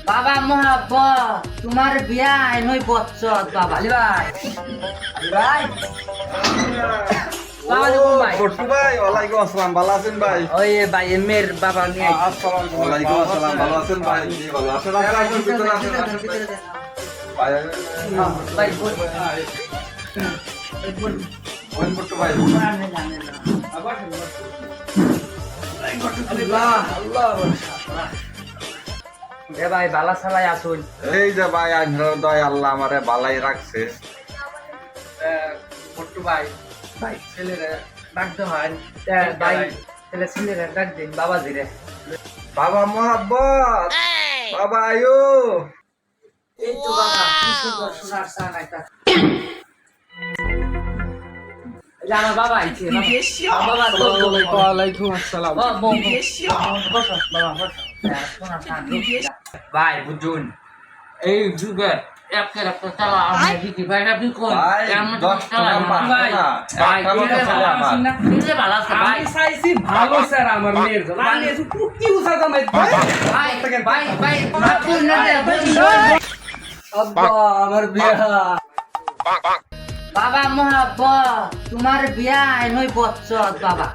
বাবা মোহাব্বত তোমার বিয়া নই বচ্চত বাবা আলী ভাই ভাই পট্টু ভাই ওয়ালাইকুম আসসালাম ভালো আছেন ভাই ওই ভাই এমের বাবা নিয়ে আসসালামু আলাইকুম আসসালাম ভালো আছেন ভাই জি ভালো আছেন আসুন ভিতরে আসুন ভাই ভাই বল ওই পট্টু ভাই এ ভাই বালা সালাই আসুন এই যে ভাই আইনর দয় আল্লাহ আমারে বালাই রাখছে পট্টু ভাই ভাই ছেলেরা ডাকতে হয় ভাই ছেলে ছেলেরা ডাক দিন বাবা ধীরে বাবা মোহাব্বত বাবা আয়ো এই তো বাবা কি সুন্দর সোনার সান একটা আমার বাবা আইছে বাবা ওয়ালাইকুম আসসালাম ভাই বুঝুন এই যুগে একটা চালা আমি দিদি ভাই আপনি কোন ভাই 10 টাকা ভাই ভাই ভালো আছে ভাই আমি চাইছি ভালো স্যার আমার মেয়ের জন্য আমি এসে কুটি উঠা দামাই ভাই ভাই ভাই আপনি না আব্বা আমার বিয়া বাবা মোহাব্বত তোমার বিয়া নই বচ্চত বাবা